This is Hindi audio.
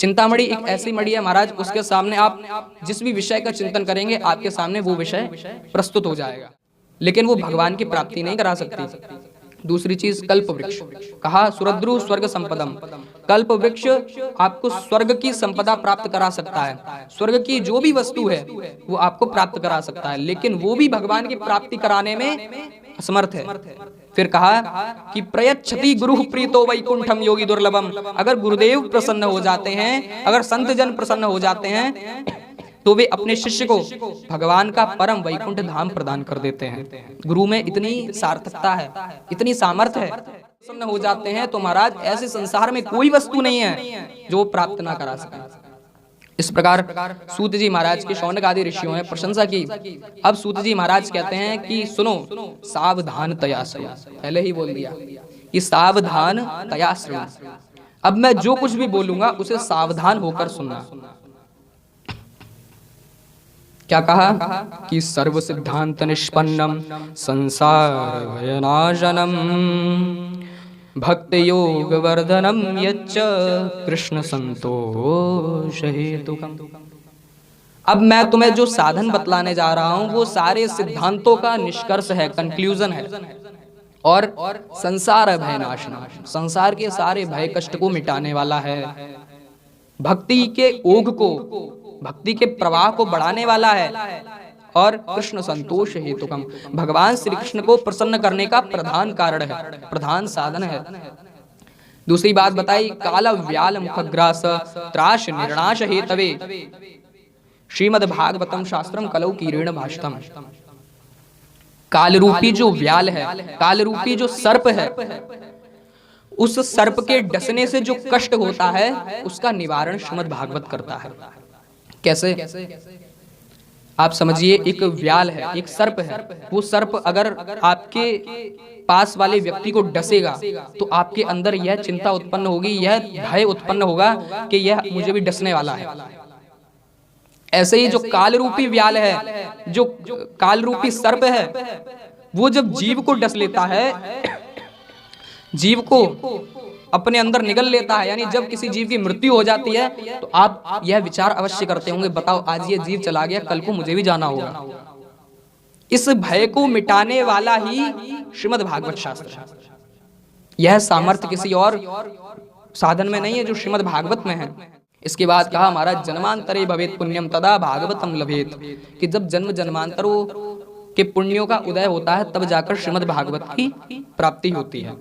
चिंतामणि एक ऐसी मणि है महाराज, उसके सामने आप जिस भी विषय का चिंतन करेंगे आपके सामने वो विषय प्रस्तुत हो जाएगा, लेकिन वो भगवान की प्राप्ति नहीं करा सकती। दूसरी चीज कल्प वृक्ष, कहा सुरद्रु स्वर्ग संपदम, कल्प वृक्ष आपको स्वर्ग की संपदा प्राप्त करा सकता है, स्वर्ग की जो भी वस्तु है वो आपको प्राप्त करा सकता है, लेकिन वो भी भगवान की प्राप्ति कराने में असमर्थ है। फिर कहा कि प्रयच्छति गुरु प्रीतो वैकुंठम योगी दुर्लभम, अगर गुरुदेव प्रसन्न हो जाते हैं, अगर संत जन प्रसन्न हो जाते हैं तो वे अपने शिष्य को भगवान का परम वैकुंठ धाम प्रदान कर देते हैं। गुरु में इतनी सार्थकता है, इतनी सामर्थ्य है, प्रसन्न हो जाते हैं तो महाराज ऐसे संसार में कोई वस्तु नहीं है जो वो प्राप्त ना करा सके। इस प्रकार सूत जी महाराज के शौनक आदि ऋषियों ने प्रशंसा की। अब सूत जी महाराज कहते हैं कि सुनो, सावधान तया श्रवण, पहले ही बोल दिया कि सावधान तया श्रवण, अब मैं जो कुछ भी बोलूंगा उसे सावधान होकर सुनना। क्या कहा कि सर्व सिद्धांत निष्पन्नम संसार भयनाशनम भक्ति योग वर्धनम यच्च कृष्ण संतोष हेतुकम। अब मैं तुम्हें जो साधन बतलाने जा रहा हूं वो सारे सिद्धांतों का निष्कर्ष है, कंक्लूजन है, और संसार भयनाशनम, संसार के सारे भय कष्ट को मिटाने वाला है, भक्ति के ओघ को, भक्ति के प्रवाह को बढ़ाने वाला है, और कृष्ण संतोष हेतुकम, भगवान श्री कृष्ण को प्रसन्न करने का प्रधान कारण है, प्रधान साधन है। दूसरी बात बताई, काल व्याल मुखग्रास त्राश निर्णाश हेतवे श्रीमद् भागवतम शास्त्रम कलौ कीरेण भाषितम। काल रूपी जो व्याल है, काल रूपी जो सर्प है, उस सर्प के डसने से जो कष्ट होता है उसका निवारण श्रीमद् भागवत करता है। कैसे? आप समझिए, एक व्याल है, एक सर्प है, वो सर्प अगर आपके पास वाले व्यक्ति को डसेगा तो आपके अंदर यह चिंता उत्पन्न होगी, यह भय उत्पन्न होगा कि यह मुझे भी डसने वाला है। ऐसे ही जो काल रूपी व्याल है, जो काल रूपी सर्प है, वो जब जीव को डस लेता है, जीव को अपने अंदर निगल लेता है, यानी जब किसी जीव की मृत्यु हो जाती है तो आप यह विचार अवश्य करते होंगे, बताओ आज ये जीव चला गया, कल को मुझे भी जाना होगा। इस भय को मिटाने वाला ही श्रीमद् भागवत शास्त्र है। यह सामर्थ्य किसी और साधन में नहीं है जो श्रीमद् भागवत में है। इसके बाद कहा महाराज, जन्मांतरे भवेत पुण्यम तदा भागवतम लभेत, कि जब जन्म जन्मांतरों के पुण्यों का उदय होता है तब जाकर श्रीमद् भागवत की प्राप्ति होती है।